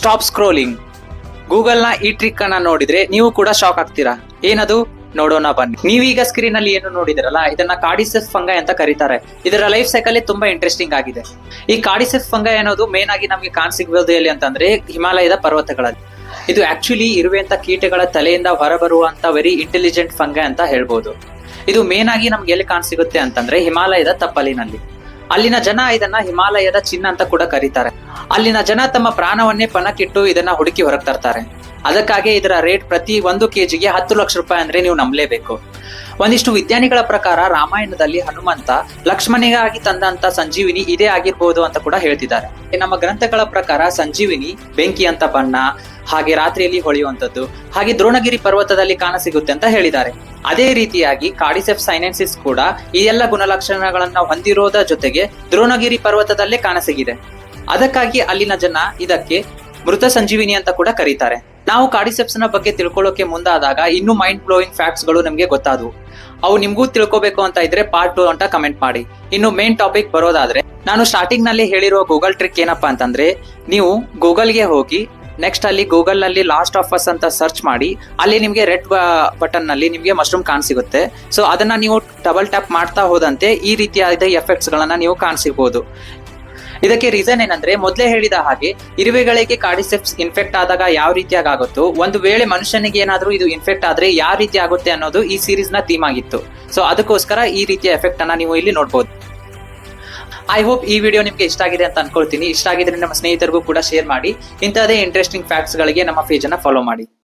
Stop scrolling. Google ನ ಈ trick ಅನ್ನ ನೋಡಿದ್ರೆ ನೀವು ಕೂಡ ಶಾಕ್ ಆಗ್ತೀರಾ. ಏನದು ನೋಡೋಣ ಬನ್ನಿ. ನೀವೀಗ ಸ್ಕ್ರೀನ್ ಅಲ್ಲಿ ಏನು ನೋಡಿದಿರಲ್ಲ, ಇದನ್ನ ಕಾರ್ಡಿಸೆಪ್ಸ್ ಫಂಗೈ ಅಂತ ಕರೀತಾರೆ. ಇದರ ಲೈಫ್ ಸೈಕಲ್ ತುಂಬಾ ಇಂಟ್ರೆಸ್ಟಿಂಗ್ ಆಗಿದೆ. ಈ ಕಾರ್ಡಿಸೆಪ್ಸ್ ಫಂಗೈ ಅನ್ನೋದು ಮೇನ್ ಆಗಿ ನಮಗೆ ಕಾಣಸಿಗಬಹುದು ಎಲ್ಲಿ ಅಂತಂದ್ರೆ ಹಿಮಾಲಯದ ಪರ್ವತಗಳಲ್ಲಿ. ಇದು ಆಕ್ಚುಲಿ ಇರುವಂತ ಕೀಟಗಳ ತಲೆಯಿಂದ ಹೊರಬರುವಂತ ವೆರಿ ಇಂಟೆಲಿಜೆಂಟ್ ಫಂಗೈ ಅಂತ ಹೇಳ್ಬೋದು. ಇದು ಮೇನ್ ಆಗಿ ನಮ್ಗೆ ಎಲ್ಲಿ ಕಾಣಸಿಗುತ್ತೆ ಅಂತಂದ್ರೆ ಹಿಮಾಲಯದ ತಪ್ಪಲಿನಲ್ಲಿ. ಅಲ್ಲಿನ ಜನ ಇದನ್ನ ಹಿಮಾಲಯದ ಚಿನ್ನ ಅಂತ ಕೂಡ ಕರೀತಾರೆ. ಅಲ್ಲಿನ ಜನ ತಮ್ಮ ಪ್ರಾಣವನ್ನೇ ಪಣಕ್ಕಿಟ್ಟು ಇದನ್ನ ಹುಡುಕಿ ಹೊರಗೆ ತರ್ತಾರೆ. ಅದಕ್ಕಾಗಿ ಇದರ ರೇಟ್ ಪ್ರತಿ 1 kgಗೆ 10 ಲಕ್ಷ ರೂಪಾಯಿ ಅಂದ್ರೆ ನೀವು ನಂಬಲೇಬೇಕು. ಒಂದಿಷ್ಟು ವಿಜ್ಞಾನಿಗಳ ಪ್ರಕಾರ ರಾಮಾಯಣದಲ್ಲಿ ಹನುಮಂತ ಲಕ್ಷ್ಮಣಿಗಾಗಿ ತಂದಂತ ಸಂಜೀವಿನಿ ಇದೇ ಆಗಿರ್ಬೋದು ಅಂತ ಕೂಡ ಹೇಳ್ತಿದ್ದಾರೆ. ನಮ್ಮ ಗ್ರಂಥಗಳ ಪ್ರಕಾರ ಸಂಜೀವಿನಿ ಬೆಂಕಿ ಅಂತ ಬಣ್ಣ, ಹಾಗೆ ರಾತ್ರಿಯಲ್ಲಿ ಹೊಳೆಯುವಂತದ್ದು, ಹಾಗೆ ದ್ರೋಣಗಿರಿ ಪರ್ವತದಲ್ಲಿ ಕಾಣಸಿಗುತ್ತೆ ಅಂತ ಹೇಳಿದ್ದಾರೆ. ಅದೇ ರೀತಿಯಾಗಿ ಕಾರ್ಡಿಸೆಪ್ಸ್ ಸೈನೆನ್ಸಿಸ್ ಕೂಡ ಈ ಎಲ್ಲ ಗುಣಲಕ್ಷಣಗಳನ್ನ ಹೊಂದಿರೋದ ಜೊತೆಗೆ ದ್ರೋಣಗಿರಿ ಪರ್ವತದಲ್ಲೇ ಕಾಣಸಿಗಿದೆ. ಅದಕ್ಕಾಗಿ ಅಲ್ಲಿನ ಜನ ಇದಕ್ಕೆ ಮೃತ ಸಂಜೀವಿನಿ ಅಂತ ಕೂಡ ಕರೀತಾರೆ. ನಾವು ಕಾರ್ಡಿಸೆಪ್ಸ್ ನ ಬಗ್ಗೆ ತಿಳ್ಕೊಳ್ಳೋಕೆ ಮುಂದಾದಾಗ ಇನ್ನೂ ಮೈಂಡ್ ಬ್ಲೋಯಿಂಗ್ ಫ್ಯಾಕ್ಟ್ಸ್ ಗಳು ನಮಗೆ ಗೊತ್ತಾದವು. ಅವು ನಿಮ್ಗೂ ತಿಳ್ಕೊಬೇಕು ಅಂತ ಇದ್ರೆ ಪಾರ್ಟ್ 2 ಅಂತ ಕಮೆಂಟ್ ಮಾಡಿ. ಇನ್ನು ಮೇನ್ ಟಾಪಿಕ್ ಬರೋದಾದ್ರೆ, ನಾನು ಸ್ಟಾರ್ಟಿಂಗ್ ನಲ್ಲಿ ಹೇಳಿರುವ ಗೂಗಲ್ ಟ್ರಿಕ್ ಏನಪ್ಪಾ ಅಂತಂದ್ರೆ, ನೀವು ಗೂಗಲ್ಗೆ ಹೋಗಿ ನೆಕ್ಸ್ಟ್ ಅಲ್ಲಿ ಗೂಗಲ್ ನಲ್ಲಿ ಲಾಸ್ಟ್ ಆಫ್ ಅಸ್ ಅಂತ ಸರ್ಚ್ ಮಾಡಿ, ಅಲ್ಲಿ ನಿಮ್ಗೆ ರೆಡ್ ಬಟನ್ ನಲ್ಲಿ ನಿಮ್ಗೆ ಮಶ್ರೂಮ್ ಕಾಣಿಸಿಗುತ್ತೆ. ಸೊ ಅದನ್ನ ನೀವು ಡಬಲ್ ಟ್ಯಾಪ್ ಮಾಡ್ತಾ ಹೋದಂತೆ ಈ ರೀತಿಯಾದ ಎಫೆಕ್ಟ್ಸ್ ಗಳನ್ನ ನೀವು ಕಾಣಿಸಬಹುದು. ಇದಕ್ಕೆ ರೀಸನ್ ಏನಂದ್ರೆ, ಮೊದಲೇ ಹೇಳಿದ ಹಾಗೆ ಇರುವೆಗಳಿಗೆ ಕಾರ್ಡಿಸೆಪ್ಸ್ ಇನ್ಫೆಕ್ಟ್ ಆದಾಗ ಯಾವ ರೀತಿಯಾಗಿ ಆಗುತ್ತೋ, ಒಂದು ವೇಳೆ ಮನುಷ್ಯನಿಗೆ ಏನಾದ್ರೂ ಇದು ಇನ್ಫೆಕ್ಟ್ ಆದ್ರೆ ಯಾವ ರೀತಿ ಆಗುತ್ತೆ ಅನ್ನೋದು ಈ ಸೀರೀಸ್ ನ ಥೀಮ್ ಆಗಿತ್ತು. ಸೊ ಅದಕ್ಕೋಸ್ಕರ ಈ ರೀತಿಯ ಎಫೆಕ್ಟ್ ಅನ್ನ ನೀವು ಇಲ್ಲಿ ನೋಡಬಹುದು. ಐ ಹೋಪ್ ಈ ವಿಡಿಯೋ ನಿಮ್ಗೆ ಇಷ್ಟ ಆಗಿದೆ ಅಂತ ಅನ್ಕೊಳ್ತೀನಿ. ಇಷ್ಟ ಆಗಿದ್ರೆ ನಮ್ಮ ಸ್ನೇಹಿತರಿಗೂ ಕೂಡ ಶೇರ್ ಮಾಡಿ. ಇಂತಹದೇ ಇಂಟ್ರೆಸ್ಟಿಂಗ್ ಫ್ಯಾಕ್ಟ್ಸ್ ಗಳಿಗೆ ನಮ್ಮ ಪೇಜ್ ಅನ್ನ ಫಾಲೋ ಮಾಡಿ.